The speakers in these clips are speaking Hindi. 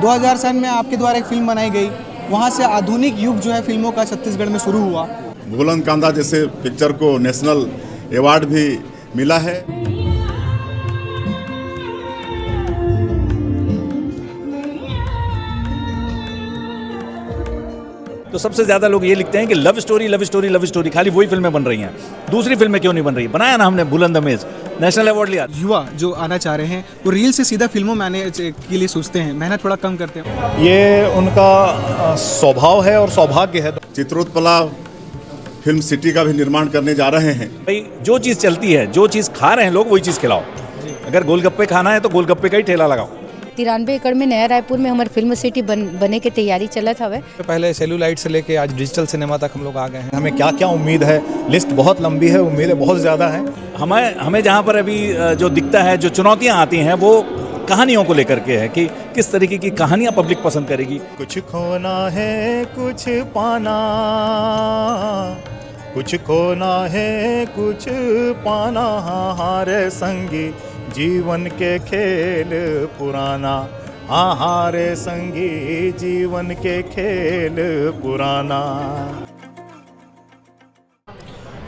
2000 सन में आपके द्वारा एक फिल्म बनाई गई, वहाँ से आधुनिक युग जो है फिल्मों का छत्तीसगढ़ में शुरू हुआ। बुलंद कांदा जैसे पिक्चर को नेशनल अवार्ड भी मिला है। तो सबसे ज़्यादा लोग ये लिखते हैं कि love story love story love story, खाली वही फिल्में बन रही हैं, दूसरी फिल्में क्यों नहीं बन रही। बनाया ना हमने बुलंद अमेज, नेशनल अवार्ड लिया। युवा जो आना चाह रहे हैं वो रील से सीधा फिल्मों में आने के लिए सोचते हैं, मेहनत थोड़ा कम करते हैं। ये उनका स्वभाव है और सौभाग्य है। चित्रोत्पला फिल्म सिटी का भी निर्माण करने जा रहे हैं। भाई जो चीज़ चलती है, जो चीज़ खा रहे हैं लोग, वही चीज़ खिलाओ। अगर गोलगप्पे खाना है तो गोलगप्पे का ही ठेला लगाओ। 93 एकड़ में नया रायपुर में हमारी फिल्म सिटी बने की तैयारी चलत हवे। पहले सेलुलाइट से लेके आज डिजिटल सिनेमा तक हम लोग आ गए हैं। हमें क्या क्या उम्मीद है, लिस्ट बहुत लंबी है, उम्मीदें बहुत ज़्यादा हैं। हमें जहाँ पर अभी जो दिखता है, जो चुनौतियाँ आती हैं, वो कहानियों को लेकर के है कि किस तरीके की कहानियाँ पब्लिक पसंद करेगी। कुछ खोना है कुछ पाना, कुछ खोना है कुछ पाना, हारे संगी जीवन के खेल पुराना, हारे संगी जीवन के खेल पुराना।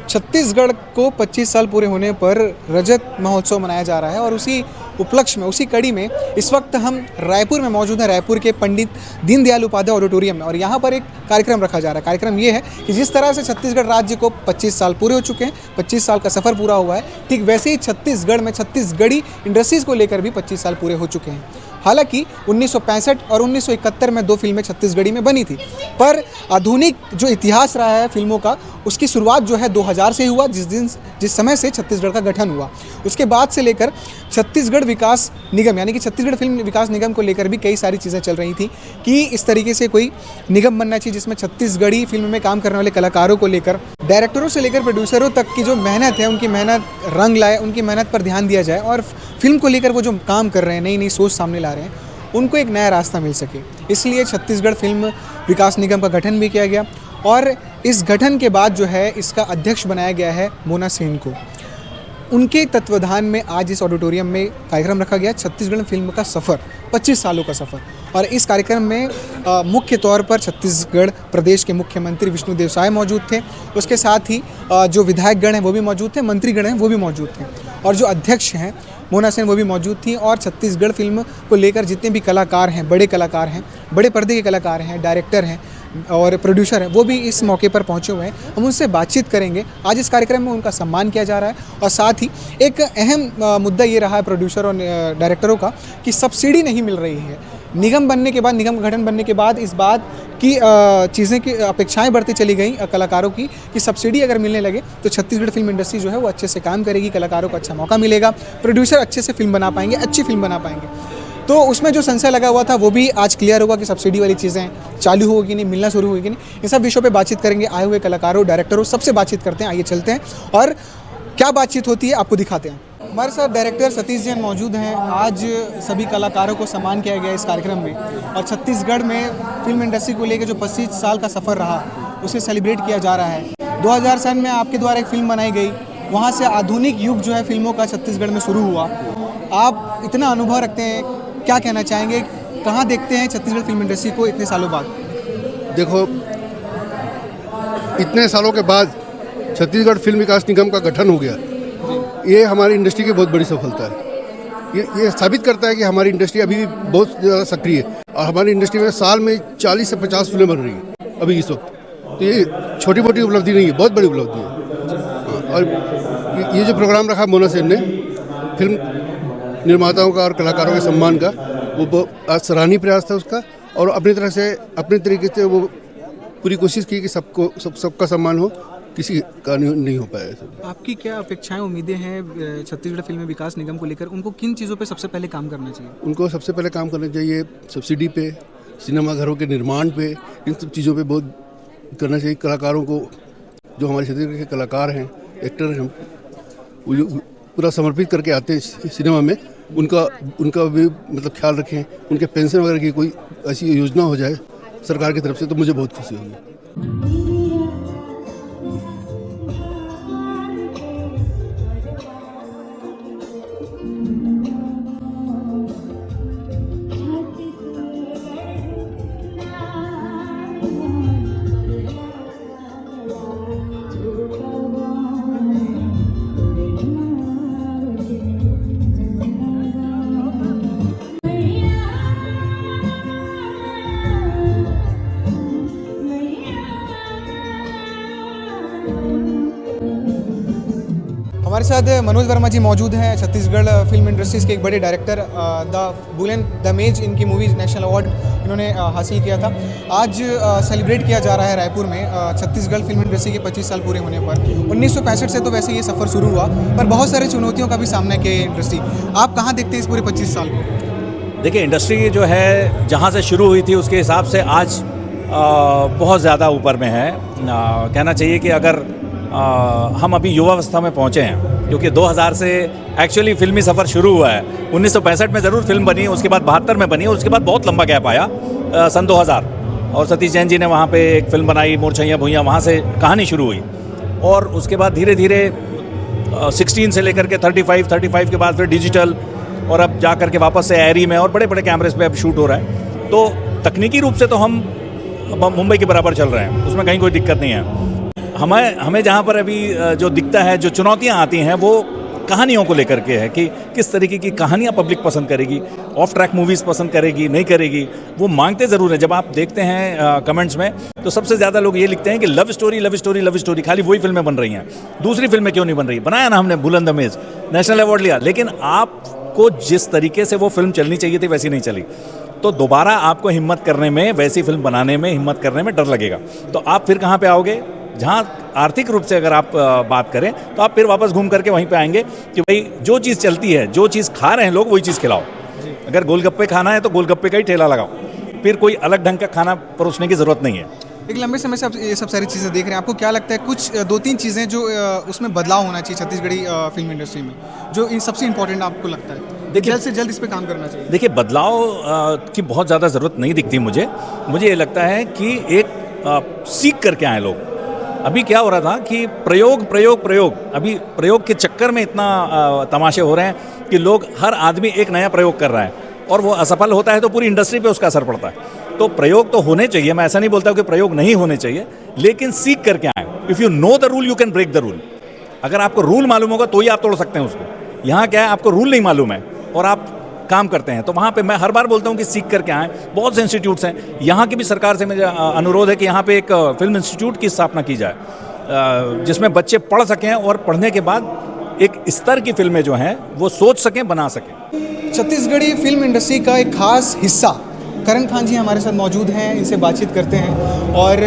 छत्तीसगढ़ को 25 साल पूरे होने पर रजत महोत्सव मनाया जा रहा है और उसी उपलक्ष्य में, उसी कड़ी में इस वक्त हम रायपुर में मौजूद हैं, रायपुर के पंडित दीनदयाल उपाध्याय ऑडिटोरियम में। और यहाँ पर एक कार्यक्रम रखा जा रहा है। कार्यक्रम ये है कि जिस तरह से छत्तीसगढ़ राज्य को 25 साल पूरे हो चुके हैं, 25 साल का सफ़र पूरा हुआ है, ठीक वैसे ही छत्तीसगढ़ में छत्तीसगढ़ी इंडस्ट्रीज़ को लेकर भी 25 साल पूरे हो चुके हैं। हालांकि 1965 और 1971 में 2 फिल्में छत्तीसगढ़ी में बनी थी, पर आधुनिक जो इतिहास रहा है फिल्मों का, उसकी शुरुआत जो है 2000 से हुआ, जिस समय से छत्तीसगढ़ का गठन हुआ। उसके बाद से लेकर छत्तीसगढ़ विकास निगम, यानी कि छत्तीसगढ़ फिल्म विकास निगम को लेकर भी कई सारी चीज़ें चल रही थी कि इस तरीके से कोई निगम बनना चाहिए जिसमें छत्तीसगढ़ी फिल्म में काम करने वाले कलाकारों को लेकर, डायरेक्टरों से लेकर प्रोड्यूसरों तक की जो मेहनत है, उनकी मेहनत रंग लाए, उनकी मेहनत पर ध्यान दिया जाए और फिल्म को लेकर वो जो काम कर रहे हैं, नई नई सोच सामने ला रहे हैं, उनको एक नया रास्ता मिल सके। इसलिए छत्तीसगढ़ फिल्म विकास निगम का गठन भी किया गया और इस गठन के बाद जो है इसका अध्यक्ष बनाया गया है मोना सेन को। उनके तत्वाधान में आज इस ऑडिटोरियम में कार्यक्रम रखा गया, छत्तीसगढ़ फिल्म का सफ़र, 25 सालों का सफ़र। और इस कार्यक्रम में मुख्य तौर पर छत्तीसगढ़ प्रदेश के मुख्यमंत्री विष्णुदेव साय मौजूद थे। उसके साथ ही जो विधायकगण हैं वो भी मौजूद थे, मंत्रीगण हैं वो भी मौजूद थे, और जो अध्यक्ष हैं मोना सेन वो भी मौजूद थी। और छत्तीसगढ़ फिल्म को लेकर जितने भी कलाकार हैं, बड़े कलाकार हैं, बड़े पर्दे के कलाकार हैं, डायरेक्टर हैं और प्रोड्यूसर हैं, वो भी इस मौके पर पहुंचे हुए हैं। हम उनसे बातचीत करेंगे। आज इस कार्यक्रम में उनका सम्मान किया जा रहा है और साथ ही एक अहम मुद्दा ये रहा है प्रोड्यूसर और डायरेक्टरों का कि सब्सिडी नहीं मिल रही है। निगम बनने के बाद, निगम का गठन बनने के बाद इस बात की चीज़ें की अपेक्षाएं बढ़ती चली गई कलाकारों की कि सब्सिडी अगर मिलने लगे तो छत्तीसगढ़ फिल्म इंडस्ट्री जो है वो अच्छे से काम करेगी, कलाकारों को अच्छा मौका मिलेगा, प्रोड्यूसर अच्छे से फिल्म बना पाएंगे, अच्छी फिल्म बना पाएंगे। तो उसमें जो संशय लगा हुआ था वो भी आज क्लियर होगा कि सब्सिडी वाली चीज़ें चालू होगी नहीं, मिलना शुरू होगी नहीं। इन सब विषयों पे बातचीत करेंगे। आए हुए कलाकारों, डायरेक्टरों, सबसे बातचीत करते हैं। आइए चलते हैं और क्या बातचीत होती है आपको दिखाते हैं। हमारे साथ डायरेक्टर सतीश जैन मौजूद हैं। आज सभी कलाकारों को सम्मान किया गया इस कार्यक्रम में और छत्तीसगढ़ में फिल्म इंडस्ट्री को लेकर जो 25 साल का सफ़र रहा उसे सेलिब्रेट किया जा रहा है। 2000 सन में आपके द्वारा एक फिल्म बनाई गई, वहाँ से आधुनिक युग जो है फिल्मों का छत्तीसगढ़ में शुरू हुआ। आप इतना अनुभव रखते हैं, क्या कहना चाहेंगे, कहाँ देखते हैं छत्तीसगढ़ फिल्म इंडस्ट्री को इतने सालों बाद? देखो, इतने सालों के बाद छत्तीसगढ़ फिल्म विकास निगम का गठन हो गया, ये हमारी इंडस्ट्री की बहुत बड़ी सफलता है। ये साबित करता है कि हमारी इंडस्ट्री अभी भी बहुत ज़्यादा सक्रिय है और हमारी इंडस्ट्री में साल में 40 से 50 फिल्में बन रही हैं अभी इस वक्त। तो ये छोटी मोटी उपलब्धि नहीं है, बहुत बड़ी उपलब्धि है। और ये जो प्रोग्राम रखा मोना सेन ने फिल्म निर्माताओं का और कलाकारों के सम्मान का, वो सराहनीय प्रयास था उसका। और अपनी तरह से, अपने तरीके से वो पूरी कोशिश की कि सबका सम्मान हो, किसी का नहीं हो पाया। आपकी क्या अपेक्षाएं, उम्मीदें हैं छत्तीसगढ़ फिल्म विकास निगम को लेकर? उनको किन चीज़ों पे सबसे पहले काम करना चाहिए? उनको सबसे पहले काम करना चाहिए सब्सिडी पे, सिनेमा घरों के निर्माण पे, इन सब चीज़ों पे बहुत करना चाहिए। कलाकारों को, जो हमारे छत्तीसगढ़ के कलाकार हैं, एक्टर हैं, वो जो पूरा समर्पित करके आते हैं सिनेमा में, उनका भी मतलब ख्याल रखें। उनके पेंशन वगैरह की कोई ऐसी योजना हो जाए सरकार की तरफ से तो मुझे बहुत खुशी होगी। साथ मनोज वर्मा जी मौजूद हैं, छत्तीसगढ़ फिल्म इंडस्ट्रीज़ के एक बड़े डायरेक्टर। द बुलेन द मेज इनकी मूवी नेशनल अवार्ड इन्होंने हासिल किया था। आज सेलिब्रेट किया जा रहा है रायपुर में छत्तीसगढ़ फिल्म इंडस्ट्री के 25 साल पूरे होने पर। 1965 से तो वैसे ये सफ़र शुरू हुआ, पर बहुत सारी चुनौतियों का भी सामना किया ये इंडस्ट्री। आप कहाँ देखते हैं इस पूरे 25 साल को? देखिए, इंडस्ट्री जो है जहाँ से शुरू हुई थी उसके हिसाब से आज बहुत ज़्यादा ऊपर में है। कहना चाहिए कि अगर हम अभी युवावस्था में पहुँचे हैं, क्योंकि 2000 से एक्चुअली फिल्मी सफ़र शुरू हुआ है। 1965 में ज़रूर फिल्म बनी, उसके बाद 72 में बनी और उसके बाद बहुत लंबा गैप आया सन 2000, और सतीश जैन जी ने वहाँ पे एक फिल्म बनाई मोरछैया भुइयाँ, वहाँ से कहानी शुरू हुई। और उसके बाद धीरे धीरे 16 से लेकर के 35 के बाद फिर डिजिटल, और अब जा कर के वापस से एरी में और बड़े बड़े कैमरेज पे अब शूट हो रहा है। तो तकनीकी रूप से तो हम मुंबई के बराबर चल रहे हैं, उसमें कहीं कोई दिक्कत नहीं है। हमें जहाँ पर अभी जो दिखता है, जो चुनौतियाँ आती हैं, वो कहानियों को लेकर के है कि किस तरीके की कहानियाँ पब्लिक पसंद करेगी, ऑफ ट्रैक मूवीज़ पसंद करेगी, नहीं करेगी। वो मांगते ज़रूर हैं। जब आप देखते हैं कमेंट्स में, तो सबसे ज़्यादा लोग ये लिखते हैं कि love story love story love story, खाली वही फिल्में बन रही हैं, दूसरी फिल्में क्यों नहीं बन रही? बनाया ना हमने बुलंद अमेज, नेशनल अवार्ड लिया, लेकिन आपको जिस तरीके से वो फिल्म चलनी चाहिए थी वैसी नहीं चली। तो दोबारा आपको हिम्मत करने में, वैसी फिल्म बनाने में, हिम्मत करने में डर लगेगा। तो आप फिर कहाँ पे आओगे? जहाँ आर्थिक रूप से अगर आप बात करें, तो आप फिर वापस घूम करके वहीं पे आएंगे कि भाई जो चीज़ चलती है, जो चीज़ खा रहे हैं लोग, वही चीज़ खिलाओ। अगर गोलगप्पे खाना है तो गोलगप्पे का ही ठेला लगाओ, फिर कोई अलग ढंग का खाना परोसने की ज़रूरत नहीं है। एक लंबे समय से आप ये सब सारी चीज़ें देख रहे हैं, आपको क्या लगता है कुछ 2-3 चीज़ें जो उसमें बदलाव होना चाहिए छत्तीसगढ़ी फिल्म इंडस्ट्री में, जो इन सबसे इंपॉर्टेंट आपको लगता है? देखिए, जल्द से जल्द इस पे काम करना चाहिए। देखिए, बदलाव की बहुत ज़्यादा ज़रूरत नहीं दिखती मुझे ये लगता है कि एक सीख करके आए लोग। अभी क्या हो रहा था कि प्रयोग, अभी प्रयोग के चक्कर में इतना तमाशे हो रहे हैं कि लोग, हर आदमी एक नया प्रयोग कर रहा है, और वो असफल होता है तो पूरी इंडस्ट्री पे उसका असर पड़ता है। तो प्रयोग तो होने चाहिए, मैं ऐसा नहीं बोलता कि प्रयोग नहीं होने चाहिए, लेकिन सीख करके आए। If you know the rule you can break the rule. अगर आपको रूल मालूम होगा तो ही आप तोड़ सकते हैं उसको। यहाँ क्या है, आपको रूल नहीं मालूम है और आप काम करते हैं, तो वहाँ पे मैं हर बार बोलता हूँ कि सीख करके आएँ। बहुत से इंस्टीट्यूट्स हैं, यहाँ की भी सरकार से मेरा अनुरोध है कि यहाँ पे एक फिल्म इंस्टीट्यूट की स्थापना की जाए, जिसमें बच्चे पढ़ सकें और पढ़ने के बाद एक स्तर की फिल्में जो हैं वो सोच सकें, बना सकें। छत्तीसगढ़ी फिल्म इंडस्ट्री का एक खास हिस्सा करण खान जी हमारे साथ मौजूद हैं, इनसे बातचीत करते हैं। और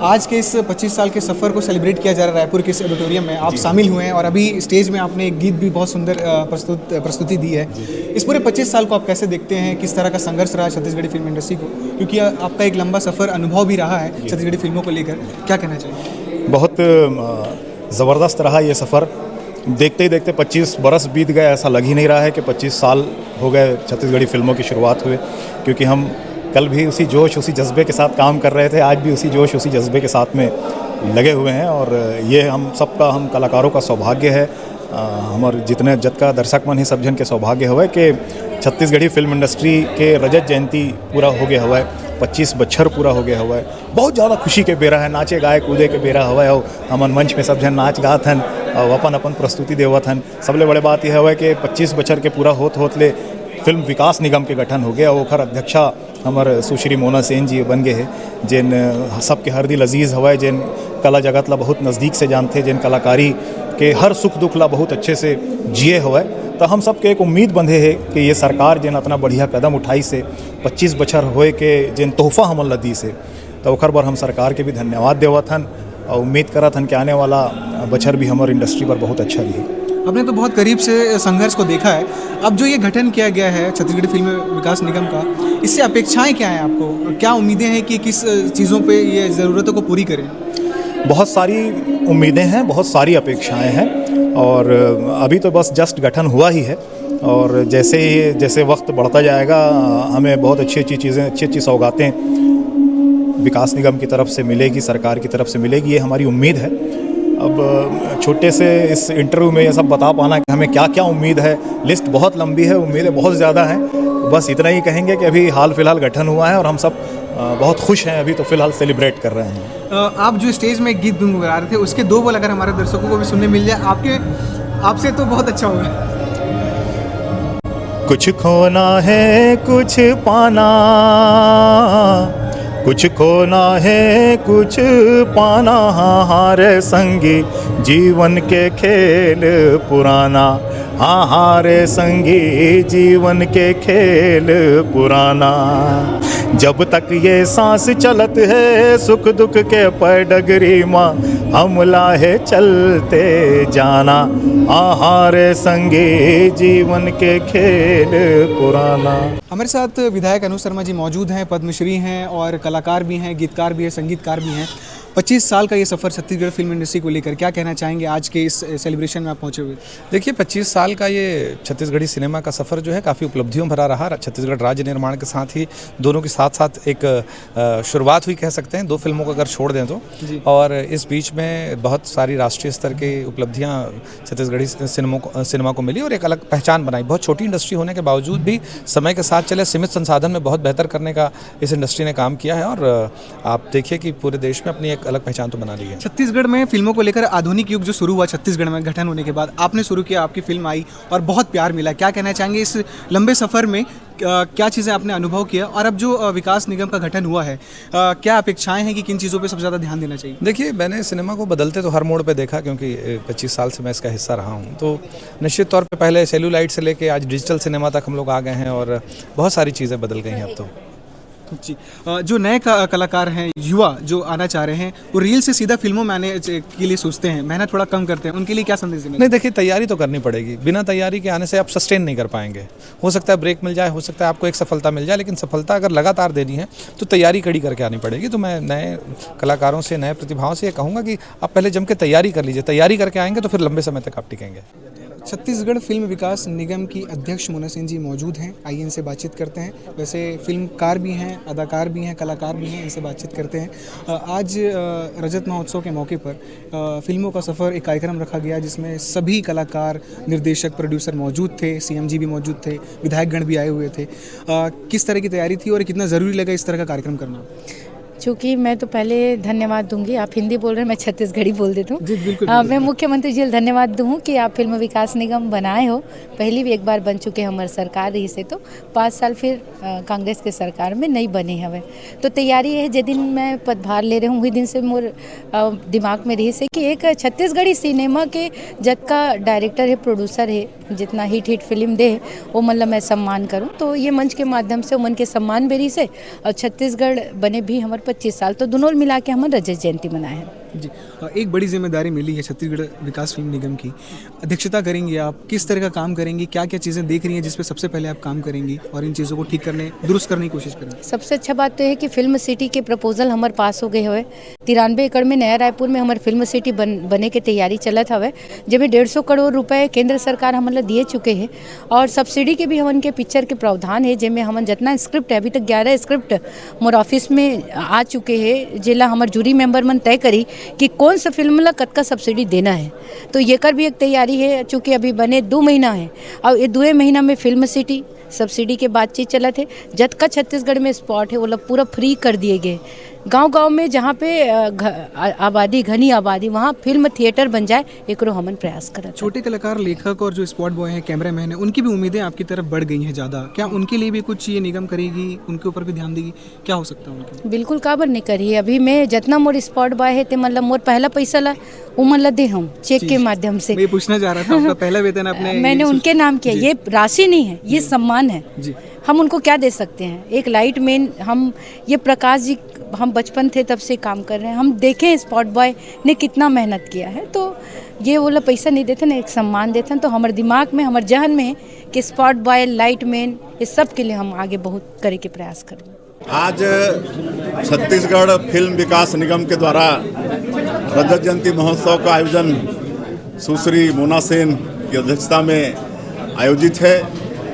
आज के इस 25 साल के सफ़र को सेलिब्रेट किया जा रहा है रायपुर के इस ऑडिटोरियम में, आप शामिल हुए हैं और अभी स्टेज में आपने एक गीत भी बहुत सुंदर प्रस्तुति दी है। इस पूरे 25 साल को आप कैसे देखते हैं? किस तरह का संघर्ष रहा है छत्तीसगढ़ी फिल्म इंडस्ट्री को, क्योंकि आपका एक लंबा सफ़र, अनुभव भी रहा है छत्तीसगढ़ी फिल्मों को लेकर, क्या कहना चाहिए? बहुत ज़बरदस्त रहा ये सफ़र। देखते ही देखते 25 बरस बीत गए, ऐसा लग ही नहीं रहा है कि 25 साल हो गए छत्तीसगढ़ी फिल्मों की शुरुआत हुए, क्योंकि हम कल भी उसी जोश, उसी जज्बे के साथ काम कर रहे थे, आज भी उसी जोश, उसी जज्बे के साथ में लगे हुए हैं। और ये हम सबका, हम कलाकारों का सौभाग्य है, हमारे जितने जतका दर्शक मन ही सब जन के सौभाग्य हुआ है कि छत्तीसगढ़ी फिल्म इंडस्ट्री के रजत जयंती पूरा हो गया हुआ है, 25 बच्छर पूरा हो गया हुआ है। बहुत ज़्यादा खुशी के बेरा है, नाचे गाए कूदे के बेरा हुआ है, और हमन मंच में सब जन नाच गात हन और अपन प्रस्तुति देवत हन। सबले बड़े बात यह हुआ है कि 25 बच्छर के पूरा होत ले फिल्म विकास निगम के गठन हो गया। ओखर अध्यक्षा हमारे सुश्री मोना सेन जी बन गए हैं, जिन सबके हर दिल अजीज़ हवा, जिन कला जगत ला बहुत नज़दीक से जानते, जिन कलाकारी के हर सुख दुख ला बहुत अच्छे से जिए हुआ। तो हम सब के एक उम्मीद बंधे है कि ये सरकार जिन इतना बढ़िया कदम उठाई से 25 बछर होए के जिन तोहफा हमन ला दी से, तो ओखर बर हम सरकार के भी धन्यवाद देवत हन और उम्मीद करत हन कि आने वाला बछर भी हमारे इंडस्ट्री पर बहुत अच्छा रही। आपने तो बहुत करीब से संघर्ष को देखा है। अब जो ये गठन किया गया है छत्तीसगढ़ी फिल्म विकास निगम का, इससे अपेक्षाएं क्या हैं आपको? क्या उम्मीदें हैं कि किस चीज़ों पे ये ज़रूरतों को पूरी करें? बहुत सारी उम्मीदें हैं, बहुत सारी अपेक्षाएं हैं, और अभी तो बस जस्ट गठन हुआ ही है, और जैसे वक्त बढ़ता जाएगा हमें बहुत अच्छी अच्छी चीज़ें, अच्छी अच्छी सौगातें विकास निगम की तरफ से मिलेगी, सरकार की तरफ से मिलेगी, ये हमारी उम्मीद है। अब छोटे से इस इंटरव्यू में ये सब बता पाना कि हमें क्या क्या उम्मीद है, लिस्ट बहुत लंबी है, उम्मीदें बहुत ज़्यादा हैं। बस इतना ही कहेंगे कि अभी हाल फिलहाल गठन हुआ है और हम सब बहुत खुश हैं, अभी तो फिलहाल सेलिब्रेट कर रहे हैं। आप जो स्टेज में गीत गुनगुना रहे थे, उसके 2 बोल अगर हमारे दर्शकों को भी सुनने मिल जाए आपसे तो बहुत अच्छा होगा। कुछ खोना है कुछ पाना, कुछ खोना है कुछ पाना, हाँ हारे संगी जीवन के खेल पुराना, हाँ हारे संगी जीवन के खेल पुराना। जब तक ये सांस चलत है सुख दुख के पैडगरी माँ, हम लाहे चलते जाना, हाँ हारे संगी जीवन के खेल पुराना। हमारे साथ विधायक अनु शर्मा जी मौजूद हैं, पद्मश्री हैं और कलाकार भी हैं, गीतकार भी हैं, संगीतकार भी हैं। 25 साल का ये सफ़र छत्तीसगढ़ फिल्म इंडस्ट्री को लेकर क्या कहना चाहेंगे आज के इस सेलिब्रेशन में आप पहुंचे हुए? देखिए 25 साल का ये छत्तीसगढ़ी सिनेमा का सफ़र जो है काफ़ी उपलब्धियों भरा रहा। छत्तीसगढ़ राज्य निर्माण के साथ ही दोनों के साथ साथ एक शुरुआत हुई कह सकते हैं, 2 फिल्मों को अगर छोड़ दें तो। और इस बीच में बहुत सारी राष्ट्रीय स्तर की उपलब्धियाँ छत्तीसगढ़ी सिनेमा को मिली और एक अलग पहचान बनाई। बहुत छोटी इंडस्ट्री होने के बावजूद भी समय के साथ चले सीमित संसाधन में बहुत बेहतर करने का इस इंडस्ट्री ने काम किया है और आप देखिए कि पूरे देश में अपनी एक अलग पहचान तो बना ली है। छत्तीसगढ़ में फिल्मों को लेकर आधुनिक युग जो शुरू हुआ छत्तीसगढ़ में गठन होने के बाद, आपने शुरू किया, आपकी फिल्म आई और बहुत प्यार मिला। क्या कहना चाहेंगे इस लंबे सफ़र में क्या चीज़ें आपने अनुभव किया और अब जो विकास निगम का गठन हुआ है क्या अपेक्षाएं हैं कि किन चीज़ों पे सबसे ज़्यादा ध्यान देना चाहिए? देखिए मैंने सिनेमा को बदलते तो हर मोड़ पे देखा क्योंकि 25 साल से मैं इसका हिस्सा रहा हूँ। तो निश्चित तौर पे पहले सेल्यूलाइट से लेके आज डिजिटल सिनेमा तक हम लोग आ गए हैं और बहुत सारी चीज़ें बदल गई हैं अब तो। जी, जो नए कलाकार हैं, युवा जो आना चाह रहे हैं, वो रील से सीधा फिल्मों में आने के लिए सोचते हैं, मेहनत थोड़ा कम करते हैं, उनके लिए क्या संदेश देंगे? नहीं देखिए तैयारी तो करनी पड़ेगी, बिना तैयारी के आने से आप सस्टेन नहीं कर पाएंगे। हो सकता है ब्रेक मिल जाए, हो सकता है आपको एक सफलता मिल जाए, लेकिन सफलता अगर लगातार देनी है तो तैयारी कड़ी करके आनी पड़ेगी। तो मैं नए कलाकारों से, नए प्रतिभाओं से ये कहूँगा कि आप पहले जम के तैयारी कर लीजिए। तैयारी करके आएंगे तो फिर लंबे समय तक आप टिकेंगे। छत्तीसगढ़ फिल्म विकास निगम की अध्यक्ष मोना सिंह जी मौजूद हैं, आइए इनसे बातचीत करते हैं। वैसे फिल्मकार भी हैं, अदाकार भी हैं, कलाकार भी हैं, इनसे बातचीत करते हैं। आज रजत महोत्सव के मौके पर फिल्मों का सफ़र एक कार्यक्रम रखा गया जिसमें सभी कलाकार, निर्देशक, प्रोड्यूसर मौजूद थे, सीएम जी भी मौजूद थे, विधायकगण भी आए हुए थे। किस तरह की तैयारी थी और कितना ज़रूरी लगा इस तरह का कार्यक्रम करना? चूँकि मैं तो पहले धन्यवाद दूंगी, आप हिंदी बोल रहे हैं, मैं छत्तीसगढ़ी बोल देती हूँ। जी बिल्कुल। मैं मुख्यमंत्री जी धन्यवाद दूँ कि आप फिल्म विकास निगम बनाए हो। पहली भी एक बार बन चुके हमारे सरकार रही से, तो 5 साल फिर कांग्रेस के सरकार में नहीं बनी हवे। तो तैयारी है, जिस दिन मैं पदभार ले रही हूँ वही दिन से मोर दिमाग में रही से कि एक छत्तीसगढ़ी सिनेमा के जतका डायरेक्टर है, प्रोड्यूसर है, जितना हिट फिल्म दे वो मतलब मैं सम्मान करूँ। तो ये मंच के माध्यम से मन के सम्मान बेरी से और छत्तीसगढ़ बने भी हमारे 25 साल, तो दोनों मिला के हमारे रजत जयंती मनाए हैं। जी, एक बड़ी जिम्मेदारी मिली है छत्तीसगढ़ विकास फिल्म निगम की। अध्यक्षता करेंगी आप, किस तरह का काम करेंगी, क्या क्या चीज़ें देख रही हैं जिस पे सबसे पहले आप काम करेंगी और इन चीज़ों को ठीक करने, दुरुस्त करने की कोशिश करेंगी? सबसे अच्छा बात तो है कि फिल्म सिटी के प्रपोजल हमारे पास हो गए हुए। 93 एकड़ में नया रायपुर में हमारे फिल्म सिटी बने के तैयारी चलत हवे, जिसमें 150 करोड़ रुपए केंद्र सरकार हमन दिए चुके हैं और सब्सिडी के भी हमन के पिक्चर के प्रावधान है, जिसमें हमन जितना स्क्रिप्ट है, अभी तक 11 स्क्रिप्ट मोर ऑफिस में आ चुके हैं, जिला हमारे जूरी मेंबर मन तय करी कि कौन सा फिल्म ला कतका सब्सिडी देना है। तो ये कर भी एक तैयारी है, चूँकि अभी बने 2 महीना है और ये 2 महीना में फिल्म सिटी सब्सिडी के बातचीत चलत है। जतका छत्तीसगढ़ में स्पॉट है वो लोग पूरा फ्री कर दिए गए। गांव-गांव में जहाँ पे आबादी, घनी आबादी, वहाँ फिल्म थिएटर बन जाए, एकरो हमन प्रयास करत। छोटे कलाकार, लेखक और जो स्पॉट बॉय हैं, कैमरामैन हैं, उनकी भी उम्मीदें आपकी तरफ बढ़ गई हैं ज़्यादा। क्या उनके लिए भी कुछ ये निगम करेगी, उनके ऊपर भी ध्यान देगी? क्या हो सकता है उनके? बिल्कुल काबर नहीं करी। अभी मैं जितना मोर स्पॉट बॉय है ते मतलब मोर पहला पैसा ला वो मतलब दे हम चेक के माध्यम से। मैं पूछना चाह रहा था, आपका पहला वेतन आपने मैंने उनके नाम किया। ये राशि नहीं है, ये सम्मान है। जी, हम उनको क्या दे सकते हैं? एक लाइट मैन, हम ये प्रकाश जी, हम बचपन थे तब से काम कर रहे हैं, हम देखें स्पॉट बॉय ने कितना मेहनत किया है। तो ये वो लोग पैसा नहीं देते ना, एक सम्मान देते हैं। तो हमारे दिमाग में, हमारे जहन में है कि स्पॉट बॉय, लाइट मैन, ये सब के लिए हम आगे बहुत करे के प्रयास करेंगे। आज छत्तीसगढ़ फिल्म विकास निगम के द्वारा रजत जयंती महोत्सव का आयोजन सुश्री मोना सेन की अध्यक्षता में आयोजित है,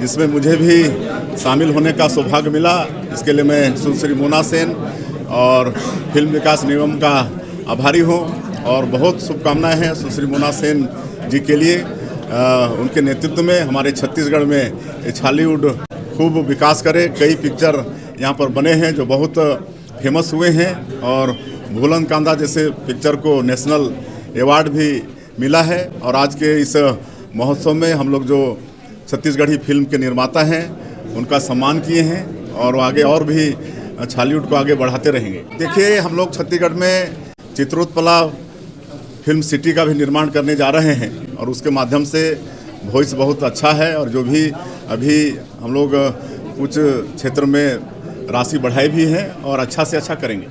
जिसमें मुझे भी शामिल होने का सौभाग्य मिला। इसके लिए मैं सुश्री मोना सेन और फिल्म विकास निगम का आभारी हूँ और बहुत शुभकामनाएं हैं सुश्री मोना सेन जी के लिए। उनके नेतृत्व में हमारे छत्तीसगढ़ में छालीवुड खूब विकास करे। कई पिक्चर यहाँ पर बने हैं जो बहुत फेमस हुए हैं और भूलन कांदा जैसे पिक्चर को नेशनल अवार्ड भी मिला है। और आज के इस महोत्सव में हम लोग जो छत्तीसगढ़ी फिल्म के निर्माता हैं उनका सम्मान किए हैं और आगे और भी छालीवुड को आगे बढ़ाते रहेंगे। देखिए, हम लोग छत्तीसगढ़ में चित्रोत्पला फिल्म सिटी का भी निर्माण करने जा रहे हैं और उसके माध्यम से वॉइस बहुत अच्छा है और जो भी अभी हम लोग कुछ क्षेत्र में राशि बढ़ाई भी हैं और अच्छा से अच्छा करेंगे।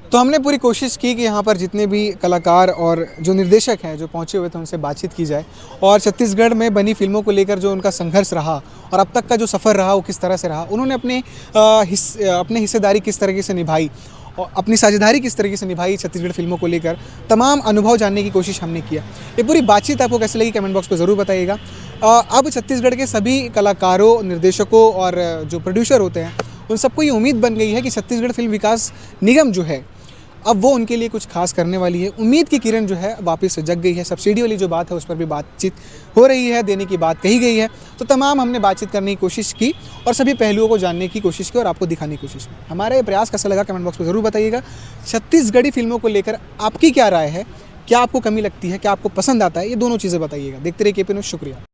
तो हमने पूरी कोशिश की कि यहाँ पर जितने भी कलाकार और जो निर्देशक हैं जो पहुँचे हुए थे उनसे बातचीत की जाए और छत्तीसगढ़ में बनी फिल्मों को लेकर जो उनका संघर्ष रहा और अब तक का जो सफ़र रहा वो किस तरह से रहा, उन्होंने अपने हिस्सेदारी किस तरीके से निभाई और अपनी साझेदारी किस तरीके से निभाई छत्तीसगढ़ फिल्मों को लेकर, तमाम अनुभव जानने की कोशिश हमने किया। ये पूरी बातचीत आपको कैसे लगी कमेंट बॉक्स पे ज़रूर बताइएगा। अब छत्तीसगढ़ के सभी कलाकारों, निर्देशकों और जो प्रोड्यूसर होते हैं उन सबको ये उम्मीद बन गई है कि छत्तीसगढ़ फिल्म विकास निगम जो है अब वो उनके लिए कुछ खास करने वाली है। उम्मीद की किरण जो है वापस से जग गई है। सब्सिडी वाली जो बात है उस पर भी बातचीत हो रही है, देने की बात कही गई है। तो तमाम हमने बातचीत करने की कोशिश की और सभी पहलुओं को जानने की कोशिश की और आपको दिखाने की कोशिश की। हमारा ये प्रयास कैसा लगा कमेंट बॉक्स में ज़रूर बताइएगा। छत्तीसगढ़ी फिल्मों को लेकर आपकी क्या राय है, क्या आपको कमी लगती है, क्या आपको पसंद आता है, ये दोनों चीज़ें बताइएगा। देखते रहिए केपी न्यूज़। शुक्रिया।